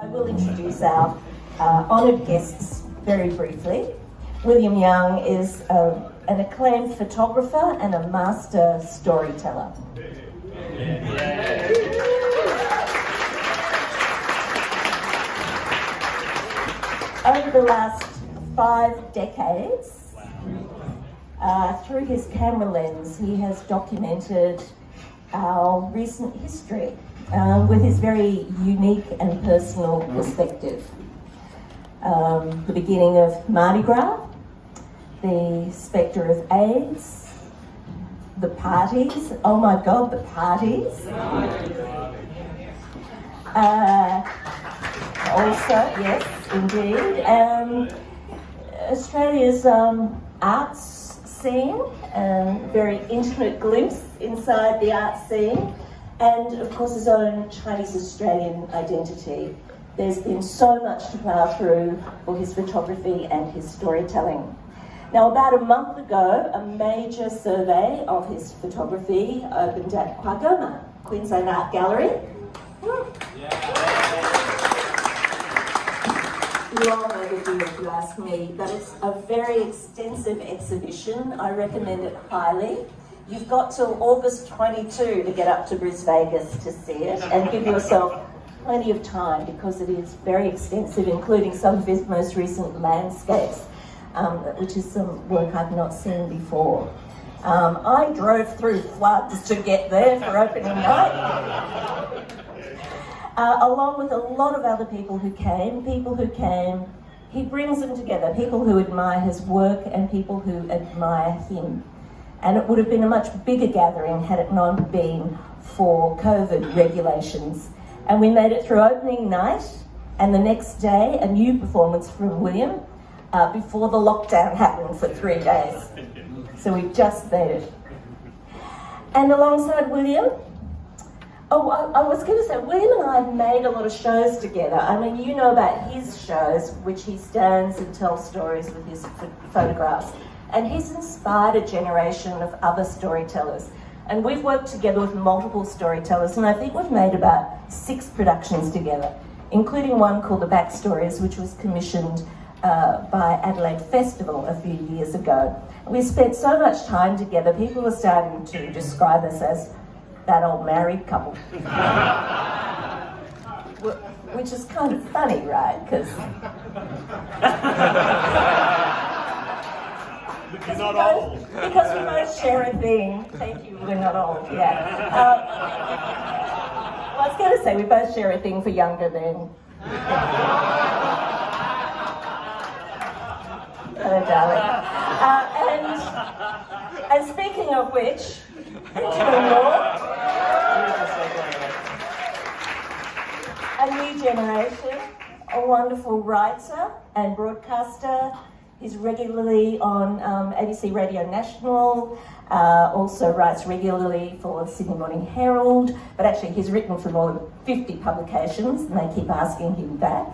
I will introduce our honoured guests very briefly. William Young is an acclaimed photographer and a master storyteller. Over the last 5 decades, through his camera lens, he has documented our recent history with his very unique and personal perspective. The beginning of Mardi Gras, the spectre of AIDS, the parties, oh my God, the parties. Also, yes, indeed. Australia's arts scene, very intimate glimpse inside the art scene, and of course his own Chinese-Australian identity. There's been so much to plough through for his photography and his storytelling. Now, about a month ago, a major survey of his photography opened at Quagoma, Queensland Art Gallery. You all know the deal if you ask me, but it's a very extensive exhibition. I recommend it highly. You've got till August 22 to get up to Brisbane Vegas to see it and give yourself plenty of time because it is very extensive, including some of his most recent landscapes, which is some work I've not seen before. I drove through floods to get there for opening night. Along with a lot of other people who came, he brings them together, people who admire his work and people who admire him. And it would have been a much bigger gathering had it not been for COVID regulations. And we made it through opening night, and the next day, a new performance from William before the lockdown happened for 3 days. So we just made it. And alongside William, I was going to say, William and I have made a lot of shows together. I mean, you know about his shows, which he stands and tells stories with his photographs. And he's inspired a generation of other storytellers. And we've worked together with multiple storytellers, and I think we've made about 6 productions together, including one called The Backstories, which was commissioned by Adelaide Festival a few years ago. We spent so much time together, people are starting to describe us as that old married couple. Which is kind of funny, right? Because you're not old. Because we both share a thing. Thank you, we're not old, yeah. Well, I was going to say we both share a thing for younger men. Hello, darling. And speaking of which, a new generation, a wonderful writer and broadcaster. He's regularly on ABC Radio National, also writes regularly for Sydney Morning Herald, but actually he's written for more than 50 publications and they keep asking him back.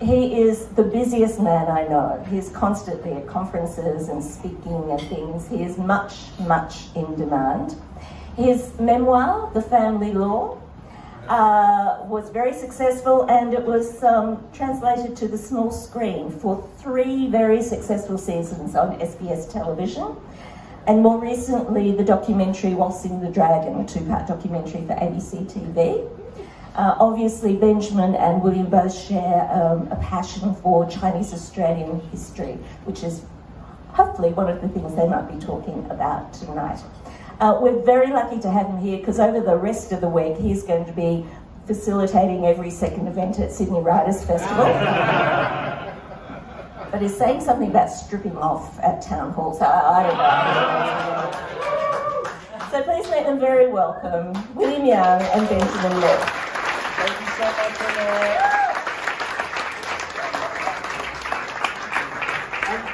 He is the busiest man I know. He's constantly at conferences and speaking and things. He is much, much in demand. His memoir, The Family Law, was very successful, and it was translated to the small screen for 3 very successful seasons on SBS television, and more recently the documentary Waltzing the Dragon, a 2-part documentary for ABC TV. Obviously Benjamin and William both share a passion for Chinese-Australian history, which is hopefully one of the things they might be talking about tonight. We're very lucky to have him here because over the rest of the week he's going to be facilitating every second event at Sydney Writers' Festival. But he's saying something about stripping off at town halls. I don't know. So please make them very welcome, William Young and Benjamin Liu. Thank you so much, Annette.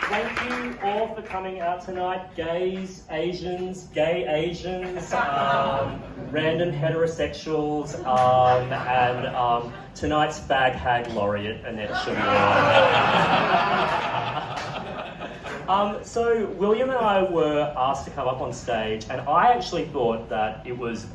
Thank you all for coming out tonight, gays, Asians, gay Asians, random heterosexuals, and tonight's fag hag laureate, Annette Shun Wah. So William and I were asked to come up on stage, and I actually thought that it was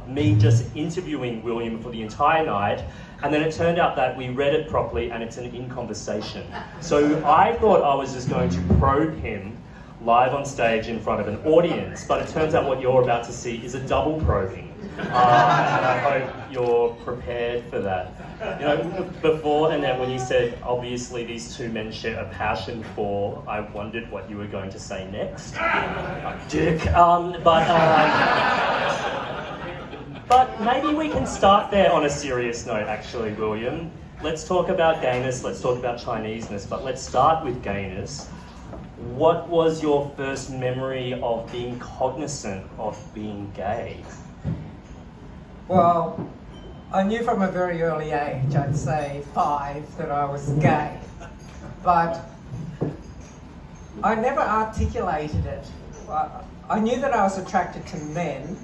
me just interviewing William for the entire night, and then it turned out that we read it properly and it's an in-conversation. So I thought I was just going to probe him live on stage in front of an audience, but it turns out what you're about to see is a double probing. And I hope you're prepared for that. You know, before, Annette, when you said, obviously these two men share a passion for, I wondered what you were going to say next. Dick. But maybe we can start there on a serious note, actually, William. Let's talk about gayness, let's talk about Chineseness, but let's start with gayness. What was your first memory of being cognizant of being gay? Well, I knew from a very early age, I'd say 5, that I was gay. But I never articulated it. I knew that I was attracted to men,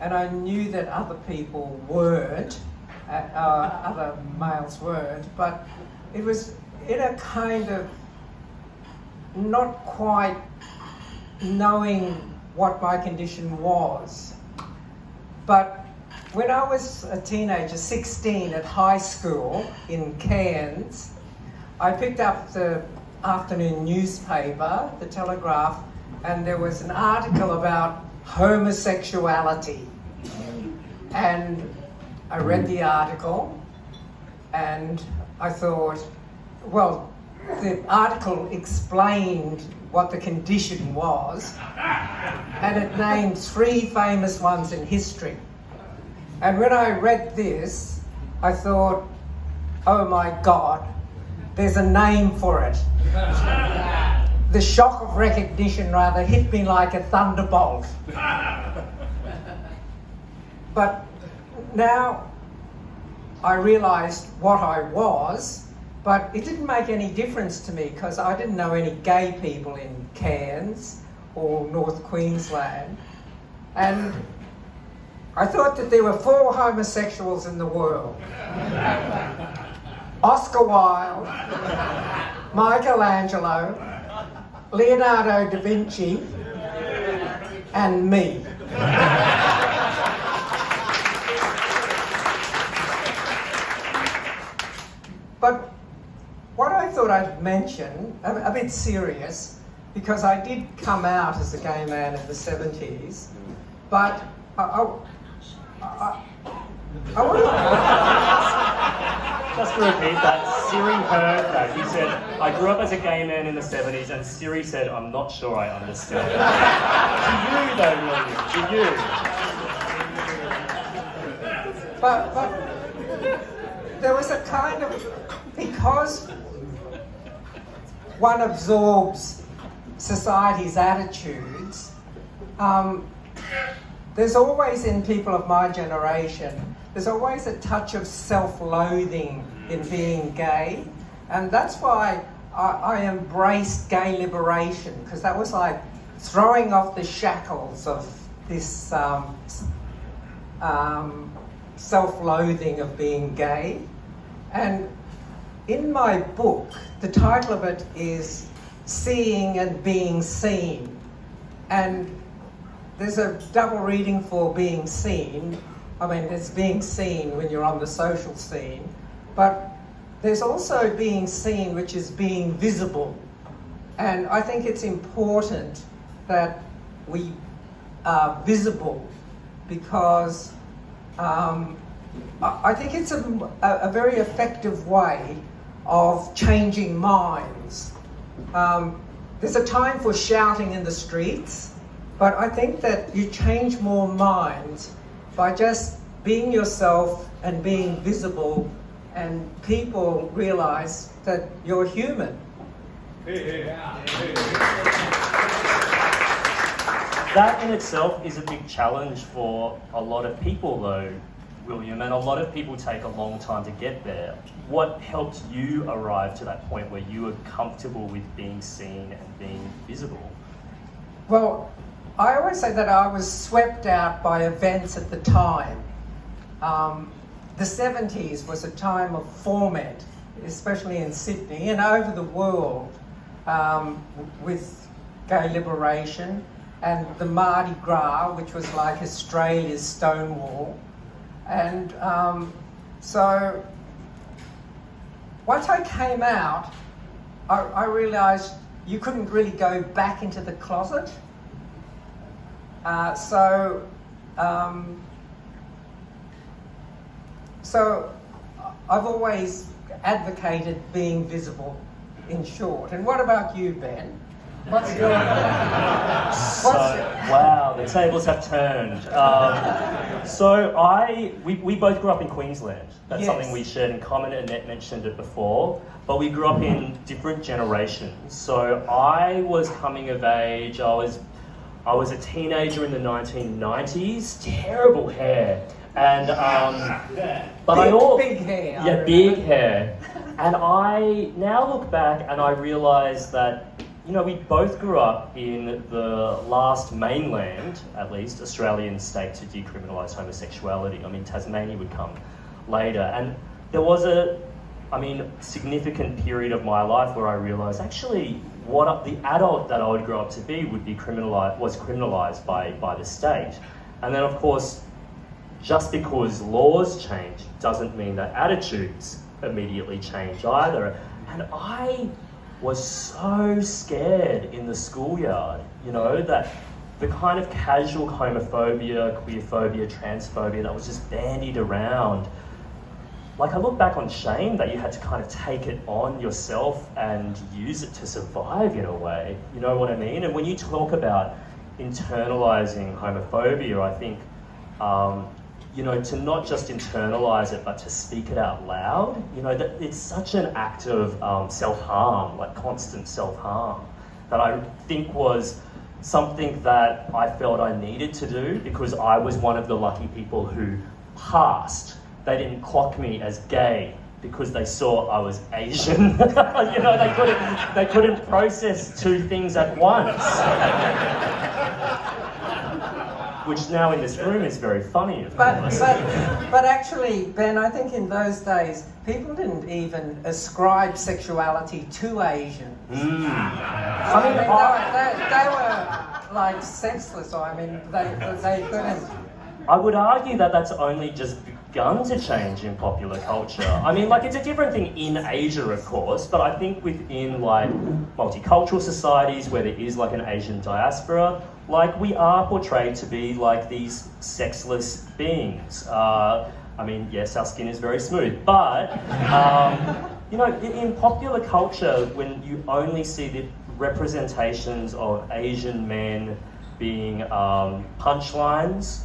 and I knew that other people weren't, other males weren't, but it was in a kind of not quite knowing what my condition was. But when I was a teenager, 16, at high school in Cairns, I picked up the afternoon newspaper, the Telegraph, and there was an article about homosexuality. And I read the article and I thought, well, the article explained what the condition was, and it named 3 famous ones in history. And when I read this, I thought, oh my God, there's a name for it. The shock of recognition rather hit me like a thunderbolt. But now I realised what I was, but it didn't make any difference to me because I didn't know any gay people in Cairns or North Queensland. And I thought that there were 4 homosexuals in the world. Oscar Wilde, Michelangelo, Leonardo da Vinci, and me. But what I thought I'd mention, a bit serious, because I did come out as a gay man in the 70s, but I want to... Just to repeat that, Siri heard that. He said, I grew up as a gay man in the 70s, and Siri said, I'm not sure I understand. To you, though, William, to you. But there was a kind of... Because one absorbs society's attitudes, there's always, in people of my generation, there's always a touch of self-loathing in being gay. And that's why I embraced gay liberation, because that was like throwing off the shackles of this self-loathing of being gay. And in my book, the title of it is Seeing and Being Seen. And there's a double reading for being seen. I mean, there's being seen when you're on the social scene, but there's also being seen, which is being visible. And I think it's important that we are visible, because I think it's a very effective way of changing minds. There's a time for shouting in the streets, but I think that you change more minds by just being yourself and being visible, and people realise that you're human. That in itself is a big challenge for a lot of people, though, William, and a lot of people take a long time to get there. What helped you arrive to that point where you were comfortable with being seen and being visible? Well, I always say that I was swept out by events at the time. The 70s was a time of ferment, especially in Sydney and over the world, with gay liberation, and the Mardi Gras, which was like Australia's Stonewall. And so once I came out, I realised you couldn't really go back into the closet. So I've always advocated being visible, in short. And what about you, Ben? What's your... Wow, the tables have turned. We both grew up in Queensland. That's Yes. something we shared in common. Annette mentioned it before. But we grew up in different generations. So I was coming of age. I was a teenager in the 1990s. Terrible hair. And big hair. Yeah, big hair. And I now look back and I realise that, you know, we both grew up in the last mainland, at least, Australian state to decriminalise homosexuality. I mean, Tasmania would come later. And there was a significant period of my life where I realised actually the adult that I would grow up to be would be criminalised by the state. And then, of course, just because laws change doesn't mean that attitudes immediately change either. And I was so scared in the schoolyard, you know, that the kind of casual homophobia, queerphobia, transphobia that was just bandied around. Like, I look back on shame that you had to kind of take it on yourself and use it to survive in a way, you know what I mean? And when you talk about internalising homophobia, I think, you know, to not just internalise it, but to speak it out loud, you know, that it's such an act of self-harm, like constant self-harm, that I think was something that I felt I needed to do because I was one of the lucky people who passed. They didn't clock me as gay because they saw I was Asian. You know, they couldn't process two things at once. Which now in this room is very funny, of course. But actually, Ben, I think in those days, people didn't even ascribe sexuality to Asians. I mean, they were like sexless. I mean, they couldn't. I would argue that that's only just begun to change in popular culture. I mean, like, it's a different thing in Asia, of course, but I think within, like, multicultural societies where there is, like, an Asian diaspora, like, we are portrayed to be, like, these sexless beings. I mean, yes, our skin is very smooth, but, you know, in popular culture, when you only see the representations of Asian men being punchlines,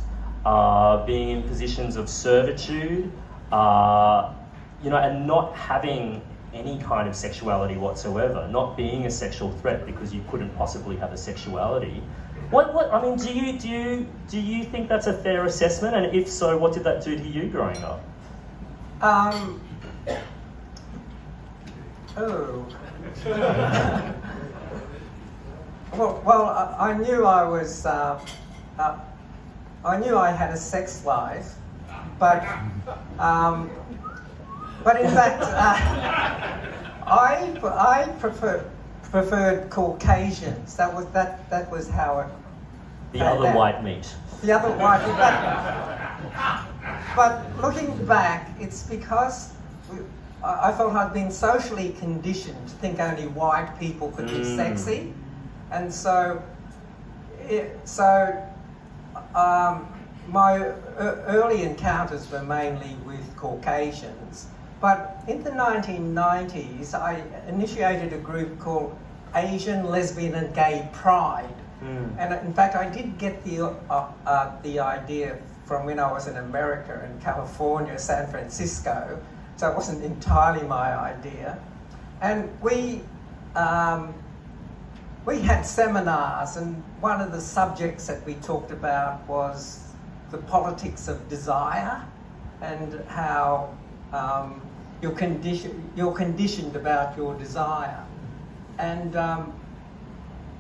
being in positions of servitude, you know, and not having any kind of sexuality whatsoever, not being a sexual threat because you couldn't possibly have a sexuality. I mean, do you think that's a fair assessment? And if so, what did that do to you growing up? Well, I knew I was. I knew I had a sex life, but in fact, I preferred Caucasians. That was how it. The other white meat. The other white meat. But looking back, it's because I felt I'd been socially conditioned to think only white people could be sexy, and so my early encounters were mainly with Caucasians. But in the 1990s, I initiated a group called Asian, Lesbian and Gay Pride. And in fact, I did get the idea from when I was in America, in California, San Francisco. So it wasn't entirely my idea. And we had seminars, and one of the subjects that we talked about was the politics of desire and how you're conditioned about your desire. And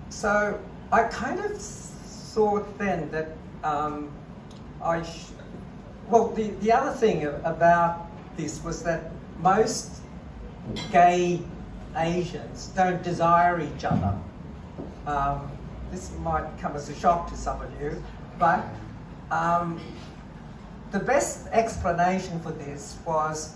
so I kind of thought then that the other thing about this was that most gay Asians don't desire each other. this might come as a shock to some of you, but the best explanation for this was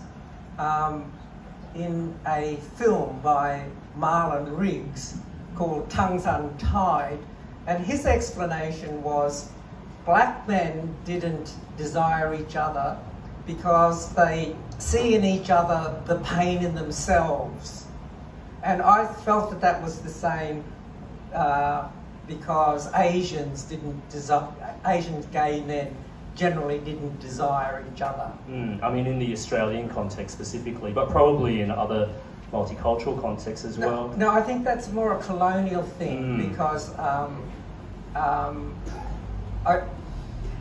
in a film by Marlon Riggs called Tongues Untied, and his explanation was black men didn't desire each other because they see in each other the pain in themselves. And I felt that that was the same because Asian gay men generally didn't desire each other. I mean, in the Australian context specifically, but probably in other multicultural contexts as well. No, I think that's more a colonial thing because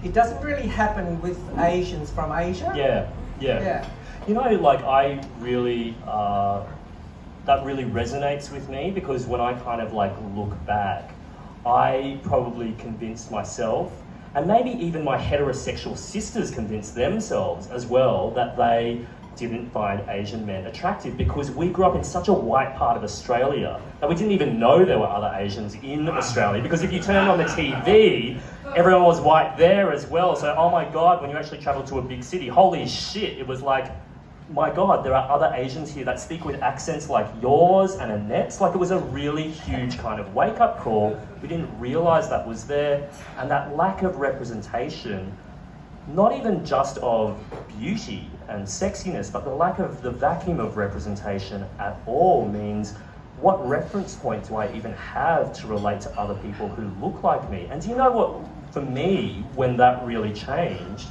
it doesn't really happen with Asians from Asia. Yeah. You know, like I really, that really resonates with me because when I kind of like look back, I probably convinced myself, and maybe even my heterosexual sisters convinced themselves as well, that they didn't find Asian men attractive because we grew up in such a white part of Australia that we didn't even know there were other Asians in Australia, because if you turned on the TV, everyone was white there as well. So, oh my God, when you actually travel to a big city, holy shit, it was like, my God, there are other Asians here that speak with accents like yours and Annette's. Like, it was a really huge kind of wake-up call. We didn't realise that was there. And that lack of representation, not even just of beauty and sexiness, but the lack of the vacuum of representation at all means, what reference point do I even have to relate to other people who look like me? And do you know what, for me, when that really changed,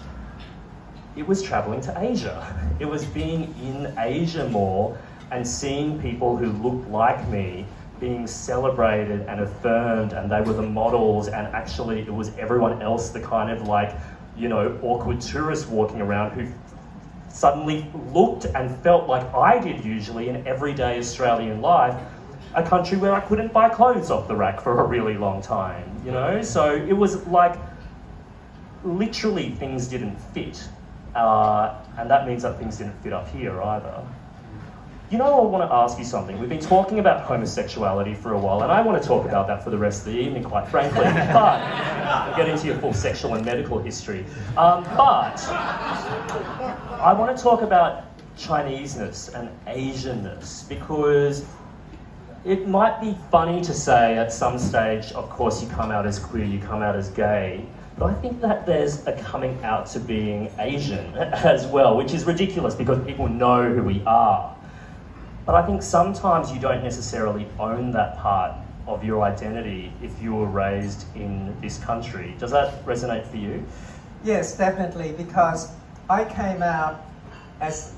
it was traveling to Asia. It was being in Asia more and seeing people who looked like me being celebrated and affirmed, and they were the models, and actually it was everyone else, the kind of like, you know, awkward tourists walking around who suddenly looked and felt like I did usually in everyday Australian life, a country where I couldn't buy clothes off the rack for a really long time, you know? So it was like, literally things didn't fit. And that means that things didn't fit up here either. You know, I want to ask you something. We've been talking about homosexuality for a while, and I want to talk about that for the rest of the evening, quite frankly, but we'll get into your full sexual and medical history. But I want to talk about Chineseness and Asianness, because it might be funny to say at some stage, of course, you come out as queer, you come out as gay, but I think that there's a coming out to being Asian as well, which is ridiculous because people know who we are. But I think sometimes you don't necessarily own that part of your identity if you were raised in this country. Does that resonate for you? Yes, definitely, because I came out as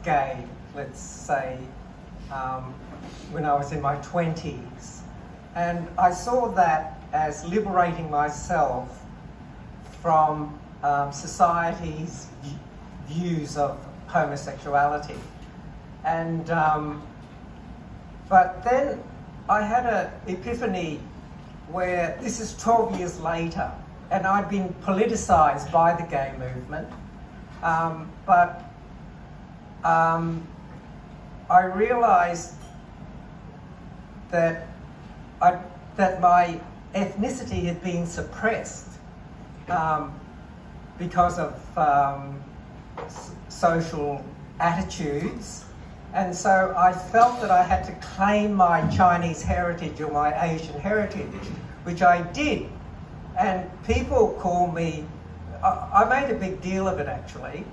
gay, let's say, when I was in my 20s. And I saw that as liberating myself from society's views of homosexuality. And but then I had an epiphany where, this is 12 years later, and I'd been politicized by the gay movement, but I realized that my ethnicity had been suppressed because of social attitudes, and so I felt that I had to claim my Chinese heritage or my Asian heritage, which I did. And people call me, I made a big deal of it actually,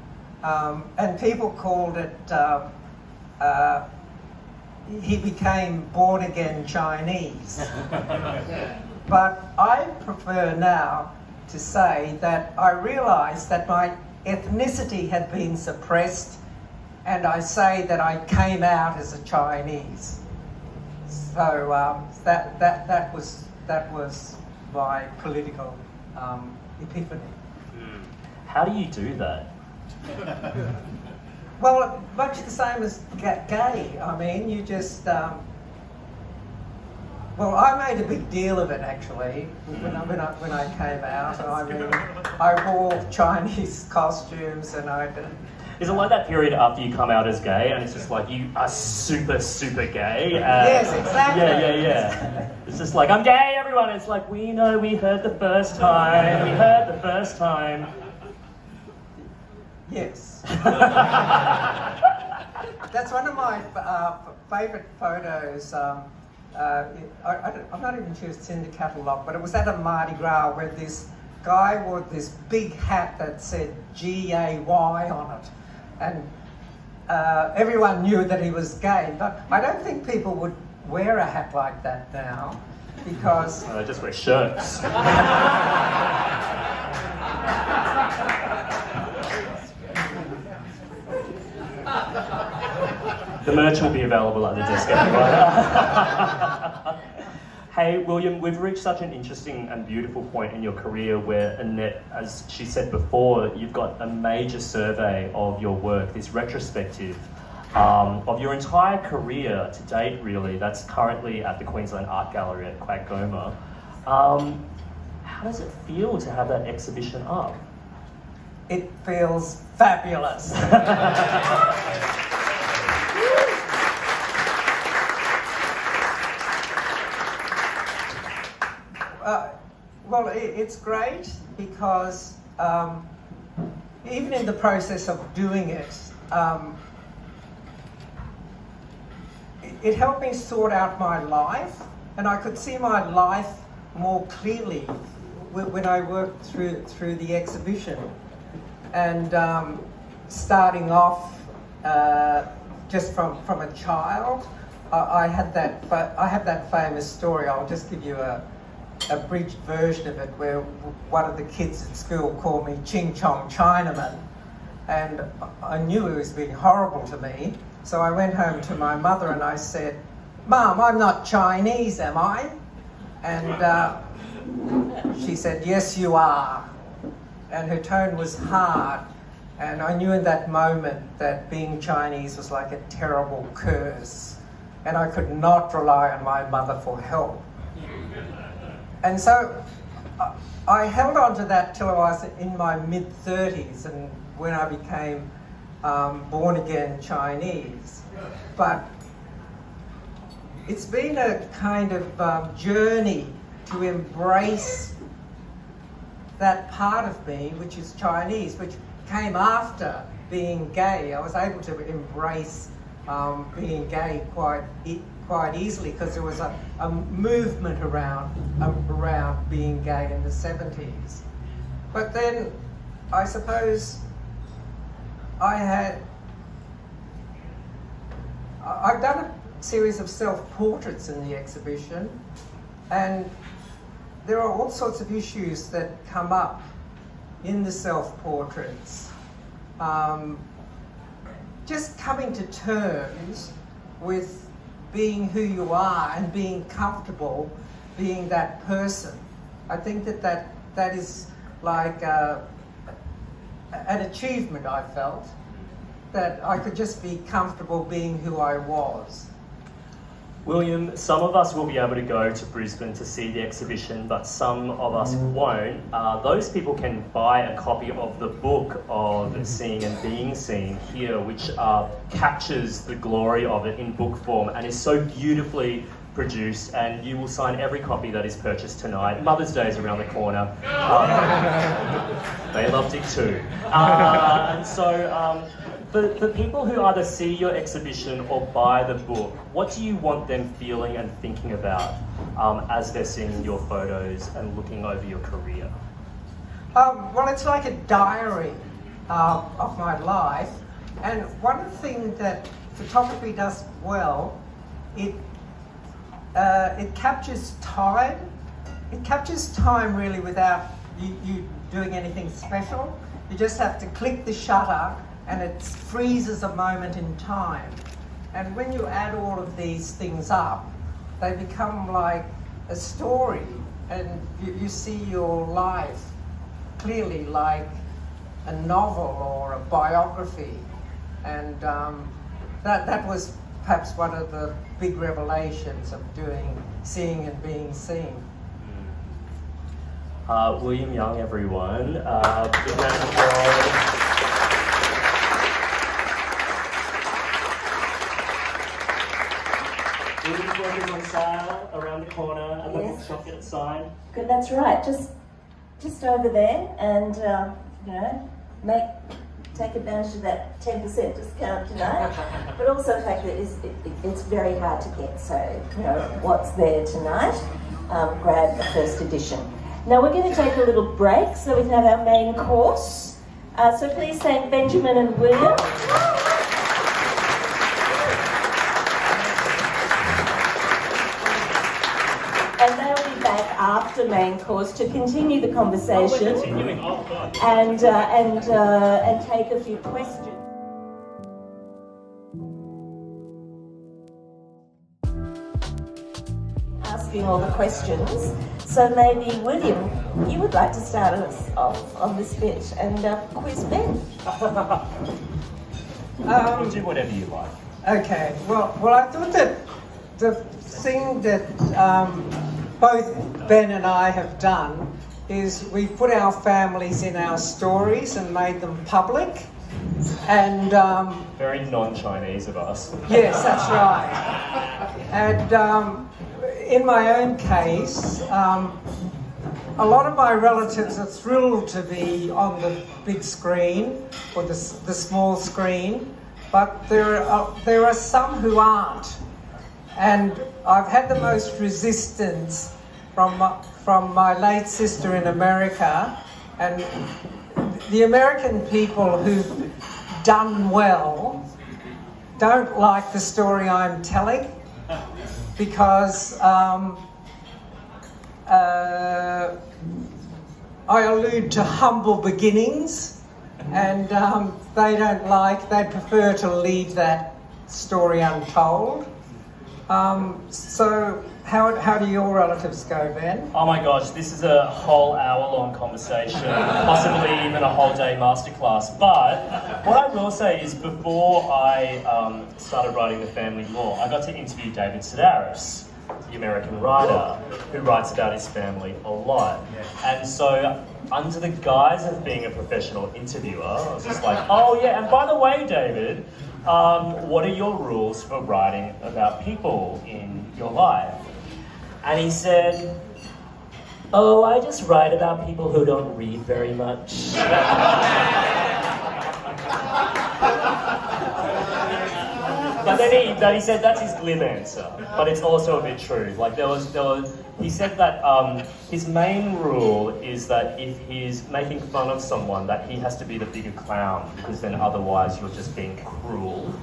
and people called it, he became born again Chinese. But I prefer now to say that I realised that my ethnicity had been suppressed, and I say that I came out as a Chinese. So that was my political epiphany. How do you do that? Well, much the same as gay. I mean, you just... well, I made a big deal of it actually when I came out, and I wore Chinese costumes, and Is it like that period after you come out as gay and it's just like you are super, super gay? Yes, exactly. Yeah. It's just like, I'm gay, everyone. It's like, we know, we heard the first time. We heard the first time. Yes. That's one of my favourite photos. I'm not even sure it's in the catalogue, but it was at a Mardi Gras where this guy wore this big hat that said G-A-Y on it. And everyone knew that he was gay, but I don't think people would wear a hat like that now because... I just wear shirts. The merch will be available at the desk anyway. Hey, William, we've reached such an interesting and beautiful point in your career where Annette, as she said before, you've got a major survey of your work, this retrospective of your entire career to date, really. That's currently at the Queensland Art Gallery at Quackgoma. How does it feel to have that exhibition up? It feels fabulous. Well, it's great because even in the process of doing it, it helped me sort out my life, and I could see my life more clearly when I worked through the exhibition. And starting off just from a child, I have that famous story. I'll just give you a abridged version of it where one of the kids at school called me Ching Chong Chinaman, and I knew he was being horrible to me, so I went home to my mother and I said, "Mum, I'm not Chinese, am I?" And she said, "Yes, you are." And her tone was hard, and I knew in that moment that being Chinese was like a terrible curse, and I could not rely on my mother for help. And so I held on to that till I was in my mid-30s, and when I became born-again Chinese. But it's been a kind of journey to embrace that part of me, which is Chinese, which came after being gay. I was able to embrace being gay quite easily because there was a movement around being gay in the 70s. But then I suppose I've done a series of self-portraits in the exhibition, and there are all sorts of issues that come up in the self-portraits. Just coming to terms with being who you are and being comfortable being that person. I think that is like an achievement I felt, that I could just be comfortable being who I was. William, some of us will be able to go to Brisbane to see the exhibition, but some of us won't. Those people can buy a copy of the book of Seeing and Being Seen here, which captures the glory of it in book form and is so beautifully produced, and you will sign every copy that is purchased tonight. Mother's Day is around the corner. They loved it too. And so, for people who either see your exhibition or buy the book, what do you want them feeling and thinking about as they're seeing your photos and looking over your career? Well, it's like a diary of my life, and one thing that photography does well, it captures time. It captures time really without you doing anything special. You just have to click the shutter and it freezes a moment in time. And when you add all of these things up, they become like a story, and you see your life clearly like a novel or a biography. And that was perhaps one of the big revelations of doing Seeing and Being Seen. William Young, everyone. Big round of applause. book is on sale around the corner at the Yes. bookshop. Get it signed. Good, that's right. Just over there, and you know, take advantage of that 10% discount tonight. But also the fact that it's very hard to get. So you know what's there tonight. Grab the first edition. Now we're going to take a little break so we can have our main course. So please thank Benjamin and William. And they'll be back after main course to continue the conversation. Oh, we're continuing. Oh, God. And take a few questions. Asking all the questions. So maybe William, you would like to start us off on this bit and quiz Ben. We'll do whatever you like. Okay. Well, I thought that the thing that both Ben and I have done is we've put our families in our stories and made them public. And Very non-Chinese of us. yes, that's right. And in my own case, a lot of my relatives are thrilled to be on the big screen or the small screen, but there are some who aren't. And I've had the most resistance from my late sister in America, and the American people who've done well don't like the story I'm telling, because I allude to humble beginnings, and they'd prefer to leave that story untold. So how do your relatives go, Ben? Oh my gosh, this is a whole hour-long conversation, possibly even a whole day masterclass. But what I will say is, before I started writing The Family Law, I got to interview David Sedaris, the American writer, who writes about his family a lot. And so, under the guise of being a professional interviewer, I was just like, oh yeah, and by the way, David, what are your rules for writing about people in your life? And he said, oh, I just write about people who don't read very much. But then he said that's his glib answer, but it's also a bit true. Like he said that his main rule is that if he's making fun of someone, that he has to be the bigger clown, because then otherwise you're just being cruel.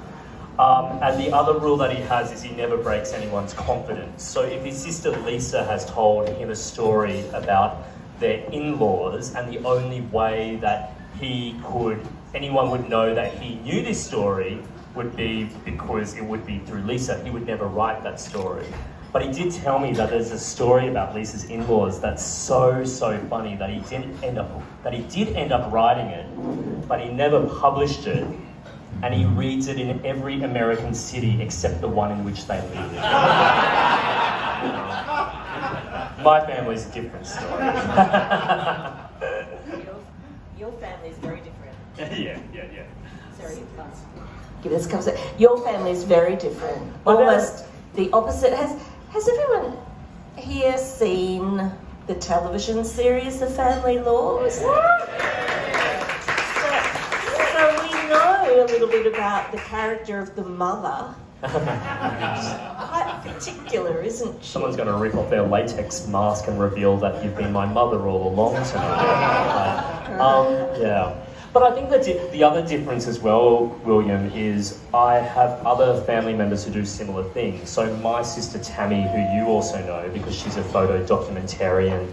And the other rule that he has is he never breaks anyone's confidence. So if his sister Lisa has told him a story about their in-laws, and the only way that anyone would know that he knew this story would be because it would be through Lisa, he would never write that story. But he did tell me that there's a story about Lisa's in-laws that's so funny that he did end up writing it, but he never published it. And he reads it in every American city except the one in which they live. My family's a different story. Your family is very different. Yeah. Sorry, give this conversation. Your family is very different. Almost the opposite. Has everyone here seen the television series The Family Law? So we know a little bit about the character of the mother. Quite particular, isn't she? Someone's going to rip off their latex mask and reveal that you've been my mother all along tonight. Yeah. But I think that the other difference as well, William, is I have other family members who do similar things. So my sister Tammy, who you also know because she's a photo documentarian,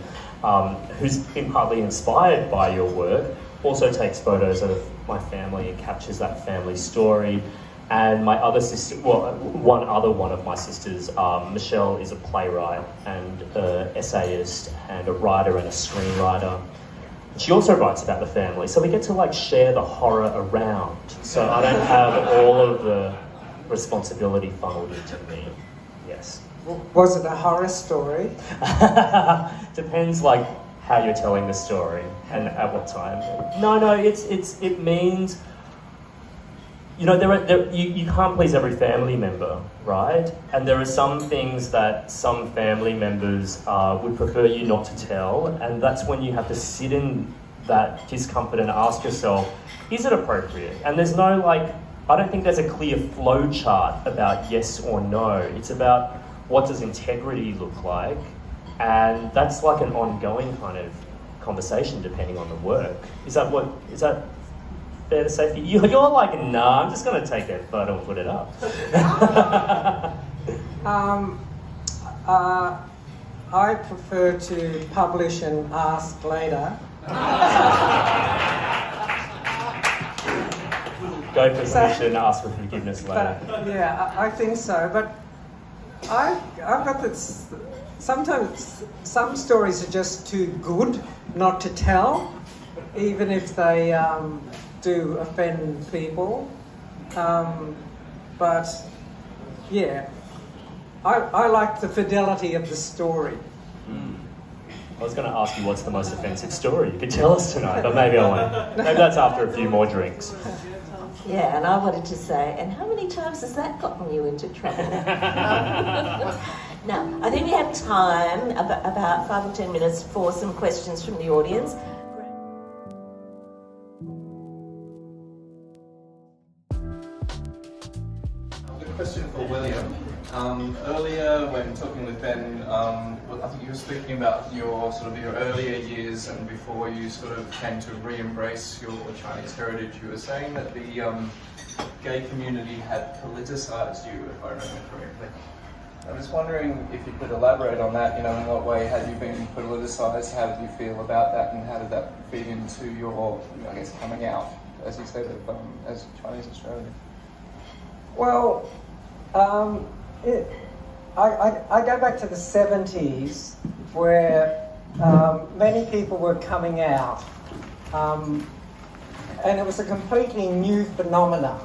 who's been partly inspired by your work, also takes photos of my family and captures that family story. And my other sister, one of my sisters, Michelle, is a playwright and an essayist and a writer and a screenwriter. She also writes about the family, so we get to share the horror around. So I don't have all of the responsibility funneled into me. Yes. Was it a horror story? Depends how you're telling the story and at what time. No, it means you know, you can't please every family member, right? And there are some things that some family members would prefer you not to tell, and that's when you have to sit in that discomfort and ask yourself, is it appropriate? And there's no, like, I don't think there's a clear flow chart about yes or no. It's about what does integrity look like, and that's like an ongoing kind of conversation depending on the work. Is that fair to say for you? You're like, nah, I'm just going to take that photo and put it up. I prefer to publish and ask later. Go for permission and ask for forgiveness later. But, yeah, I think so. But I've got this. Sometimes some stories are just too good not to tell, even if they do offend people. But yeah, I like the fidelity of the story. I was going to ask you what's the most offensive story you could tell us tonight, but maybe I won't. Maybe that's after a few more drinks. Yeah, and I wanted to say, and how many times has that gotten you into trouble? Now, I think we have time, about 5 or 10 minutes, for some questions from the audience. A question for William. Earlier, when talking with Ben, I think you were speaking about your earlier years and before you sort of came to re-embrace your Chinese heritage. You were saying that the gay community had politicized you, if I remember correctly. I'm just wondering if you could elaborate on that. You know, in what way had you been politicized? How did you feel about that, and how did that feed into your, I guess, coming out, as you said, as Chinese Australian? Well, I go back to the 70s where many people were coming out, and it was a completely new phenomenon.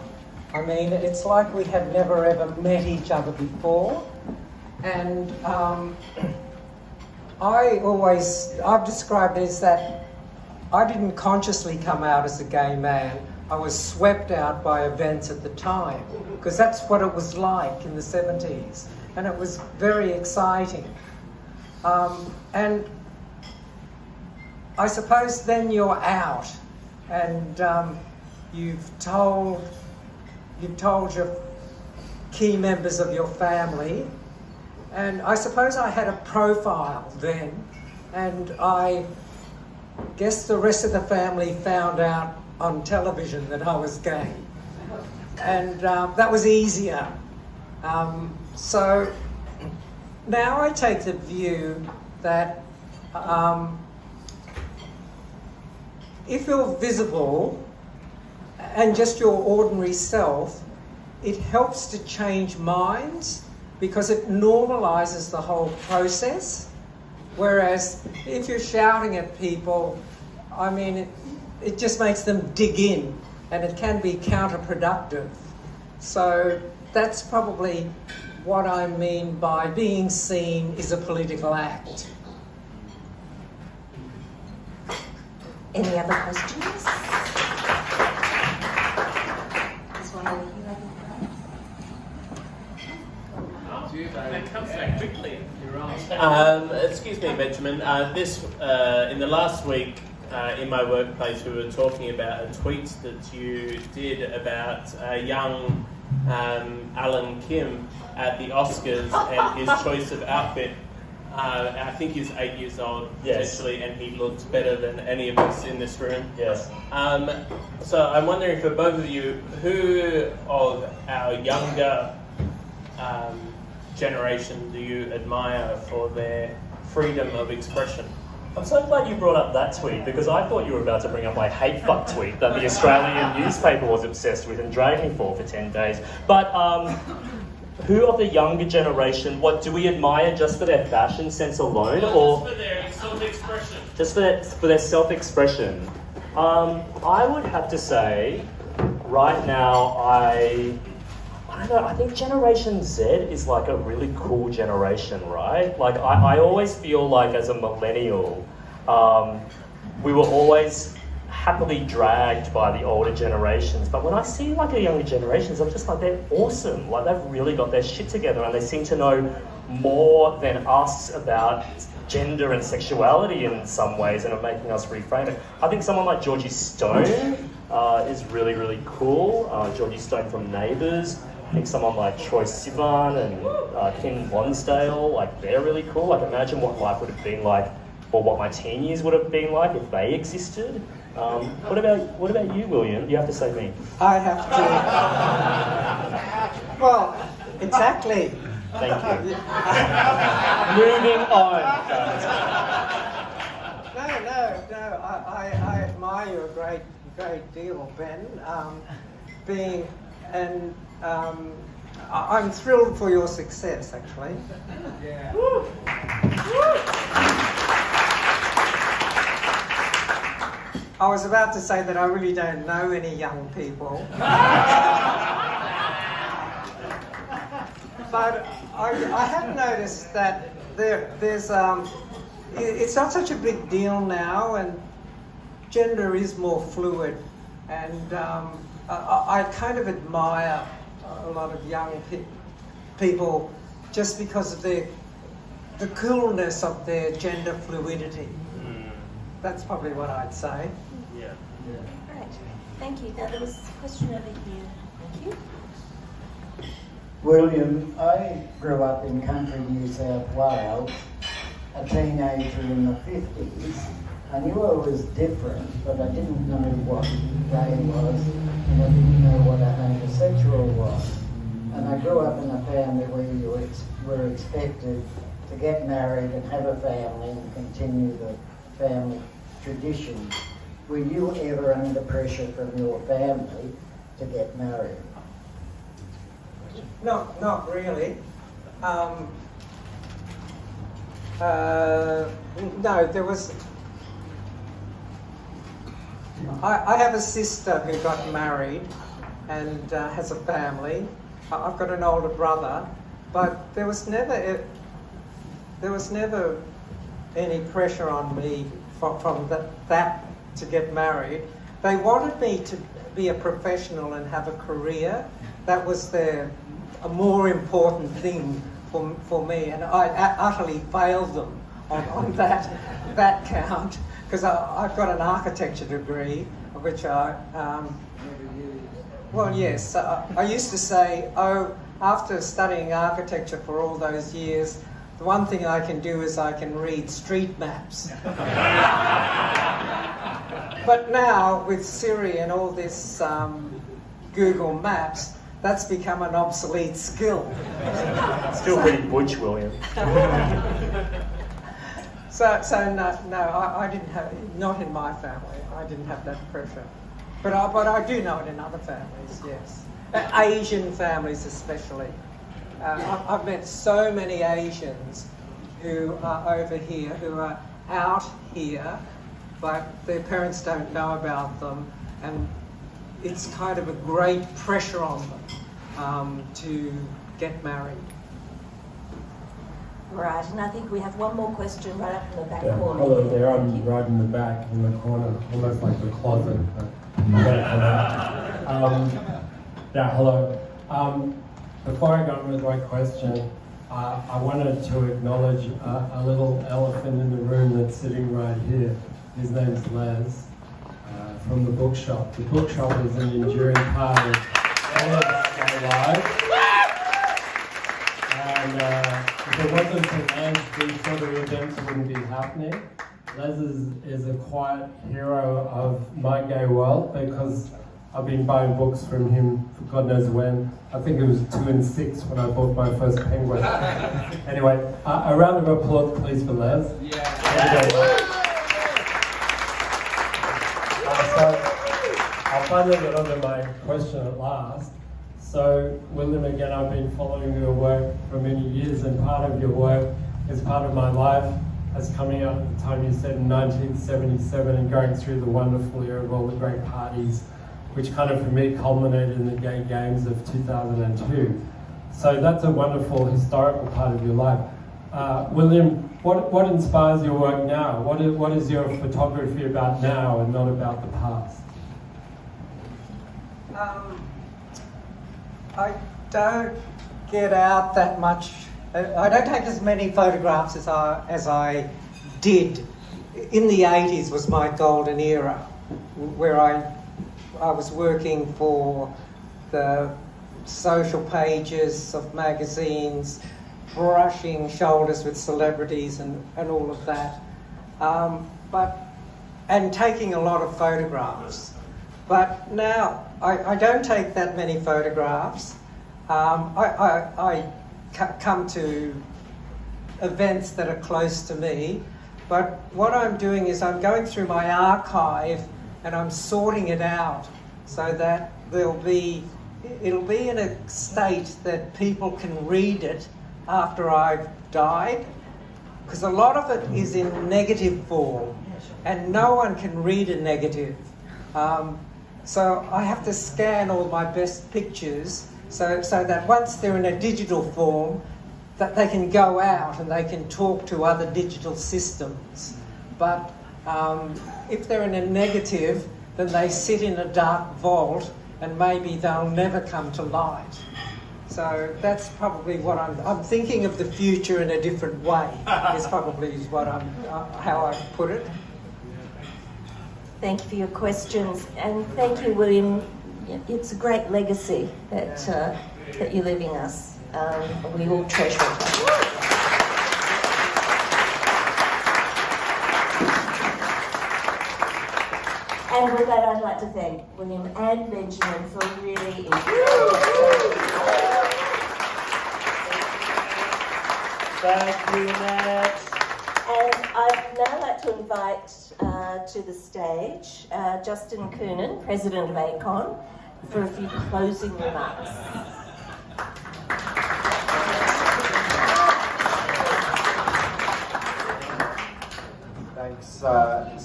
I mean, it's like we had never ever met each other before, and I've described it as that I didn't consciously come out as a gay man. I was swept out by events at the time, because that's what it was like in the 70s, and it was very exciting. And I suppose then you're out, and you've told your key members of your family, and I suppose I had a profile then, and I guess the rest of the family found out on television that I was gay, and that was easier. So now I take the view that if you're visible and just your ordinary self, it helps to change minds because it normalizes the whole process. Whereas if you're shouting at people, I mean, it just makes them dig in, and it can be counterproductive. So that's probably what I mean by being seen is a political act. Any other questions? There's one over here. That comes so quickly. You're right. Excuse me, Benjamin. In the last week, in my workplace, we were talking about a tweet that you did about young Alan Kim at the Oscars and his choice of outfit. I think he's 8 years old, potentially, and he looked better than any of us in this room. Yes. So I'm wondering for both of you, who of our younger generation do you admire for their freedom of expression? I'm so glad you brought up that tweet, because I thought you were about to bring up my hate fuck tweet that the Australian newspaper was obsessed with and dragged me for 10 days. But who of the younger generation, what do we admire just for their fashion sense alone, or just for their self-expression? Just for their self-expression. I would have to say, right now, I don't know, I think Generation Z is like a really cool generation, right? Like, I always feel like as a millennial, we were always happily dragged by the older generations, but when I see like the younger generations, I'm just like, they're awesome. Like they've really got their shit together, and they seem to know more than us about gender and sexuality in some ways, and are making us reframe it. I think someone like Georgie Stone is really, really cool. Georgie Stone from Neighbours. I think someone like Troye Sivan and Kim Lonsdale, like they're really cool. Like imagine what life would have been like, or what my teen years would have been like if they existed. What about you, William? You have to say me. I have to. Well, exactly. Thank you. Moving on. No. I admire you a great deal, Ben. I'm thrilled for your success, actually. Yeah. I was about to say that I really don't know any young people. But I have noticed that there's it's not such a big deal now, and gender is more fluid, and I kind of admire a lot of young people just because of the coolness of their gender fluidity. That's probably what I'd say. Yeah. Great. Thank you. Now there was a question over here. Thank you. William, I grew up in country New South Wales, a teenager in the 50s. I knew I was different, but I didn't know what gay was, and I didn't know what a homosexual was. And I grew up in a family where you were expected to get married and have a family and continue the family tradition. Were you ever under pressure from your family to get married? Not really. No, there was. I have a sister who got married and has a family. I've got an older brother, but there was never any pressure on me from that to get married. They wanted me to be a professional and have a career. That was a more important thing for me, and I utterly failed them on that count, because I've got an architecture degree, which well, yes, I used to say, after studying architecture for all those years, the one thing I can do is I can read street maps. But now, with Siri and all this Google Maps, that's become an obsolete skill. Still pretty butch, William. So no, I didn't have, not in my family, I didn't have that pressure. But I do know it in other families, yes. Asian families especially. I've met so many Asians who are over here, who are out here, but their parents don't know about them, and it's kind of a great pressure on them to get married. Right, and I think we have one more question right up in the back corner. Hello there, I'm right in the back, in the corner, almost like the closet. But yeah, hello. Before I go on with my question, I wanted to acknowledge a little elephant in the room that's sitting right here. His name's Les, from the Bookshop. The Bookshop is an enduring part of all of my life. And if it wasn't for Les, these sort of events wouldn't be happening. Les is a quiet hero of my gay world, because I've been buying books from him for God knows when. I think it was 2 and 6 when I bought my first Penguin. Anyway, a round of applause please for Les. Yeah. So I'll finally get on to my question at last. So, William, again, I've been following your work for many years, and part of your work is part of my life, as coming out at the time you said in 1977 and going through the wonderful era of all the great parties, which kind of for me culminated in the Gay Games of 2002. So that's a wonderful historical part of your life. William, what inspires your work now? What is your photography about now and not about the past? I don't get out that much. I don't take as many photographs as I did. In the 80s was my golden era, where I was working for the social pages of magazines, brushing shoulders with celebrities and all of that, and taking a lot of photographs. But now I don't take that many photographs. I come to events that are close to me, but what I'm doing is I'm going through my archive and I'm sorting it out so that it'll be in a state that people can read it after I've died, because a lot of it is in negative form and no one can read a negative. So I have to scan all my best pictures so that once they're in a digital form, that they can go out and they can talk to other digital systems. But if they're in a negative, then they sit in a dark vault and maybe they'll never come to light. So that's probably what I'm thinking of the future in a different way. Is probably what how I put it. Thank you for your questions, and thank you, William. It's a great legacy that you're leaving us. We all treasure it. And with that, I'd like to thank William and Benjamin for really Thank you, Annette. And I'd now like to invite to the stage Justin Coonan, President of ACON, for a few closing remarks. Thanks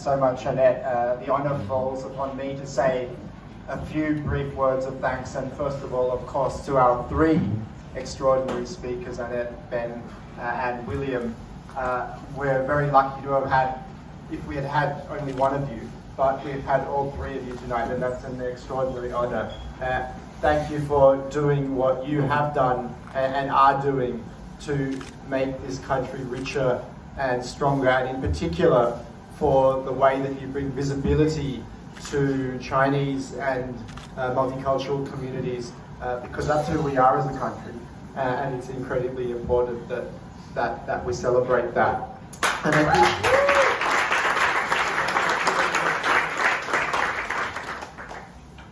so much, Annette. The honour falls upon me to say a few brief words of thanks, and first of all, of course, to our three extraordinary speakers, Annette, Ben, and William. We're very lucky to have had, if we had had only one of you, but we've had all three of you tonight, and that's an extraordinary honour. Thank you for doing what you have done and are doing to make this country richer and stronger, and in particular for the way that you bring visibility to Chinese and multicultural communities, because that's who we are as a country, and it's incredibly important that we celebrate that. And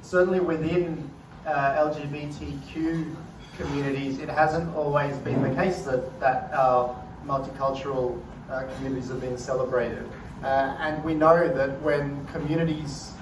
certainly within LGBTQ communities, it hasn't always been the case that our multicultural communities have been celebrated. And we know that when communities,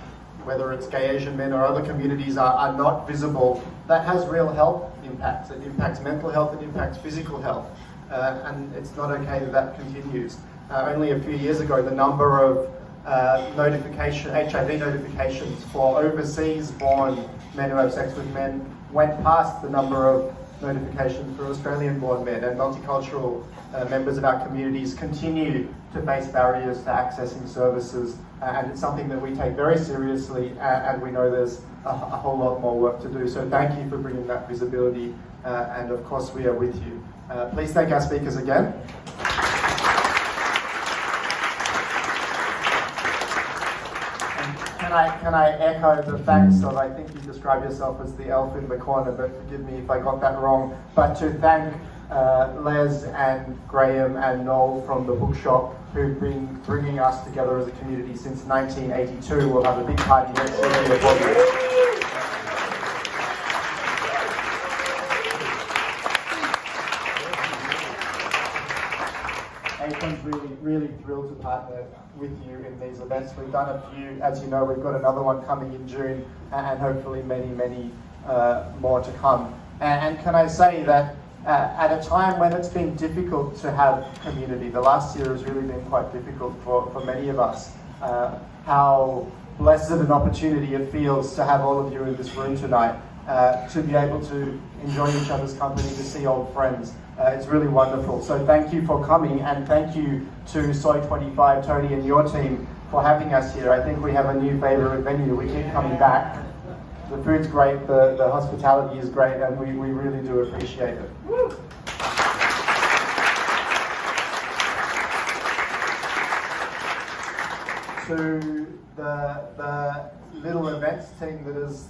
whether it's gay Asian men or other communities, are not visible, that has real health impacts. It impacts mental health, it impacts physical health. And it's not okay that continues. Only a few years ago, the number of HIV notifications for overseas born men who have sex with men went past the number of notifications for Australian born men, and multicultural members of our communities continue to face barriers to accessing services, and it's something that we take very seriously, and we know there's a whole lot more work to do. So thank you for bringing that visibility, and of course we are with you. Please thank our speakers again. Can I echo the thanks of, I think you described yourself as the elf in the corner, but forgive me if I got that wrong, but to thank Les and Graham and Noel from the Bookshop, who've been bringing us together as a community since 1982. We'll have a big party next year. ACON's really thrilled to partner with you in these events. We've done a few, as you know, we've got another one coming in June, and hopefully many more to come. And can I say that at a time when it's been difficult to have community, the last year has really been quite difficult for many of us, how blessed an opportunity it feels to have all of you in this room tonight. to be able to enjoy each other's company, to see old friends. It's really wonderful. So thank you for coming, and thank you to Soy 25, Tony and your team for having us here. I think we have a new favourite venue. We keep coming back. The food's great, the hospitality is great, and we really do appreciate it. Woo. To the little events team that has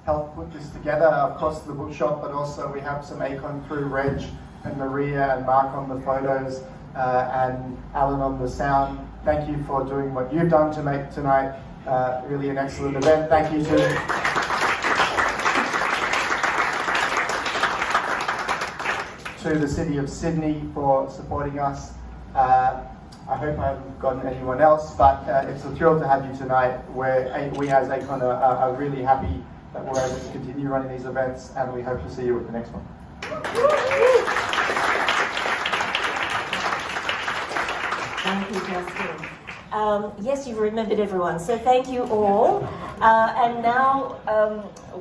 helped put this together, of course the bookshop, but also we have some ACON crew, Reg and Maria and Mark on the photos, and Alan on the sound. Thank you for doing what you've done to make tonight really an excellent event. Thank you to the City of Sydney for supporting us. I hope I haven't gotten anyone else, but it's a thrill to have you tonight. We as ACON are really happy that we're able to continue running these events, and we hope to see you at the next one. Thank you, Justin. Yes, you've remembered everyone, so thank you all. And now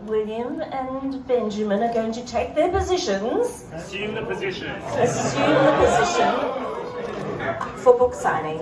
William and Benjamin are going to take their positions. Assume the position. Assume the position for book signing.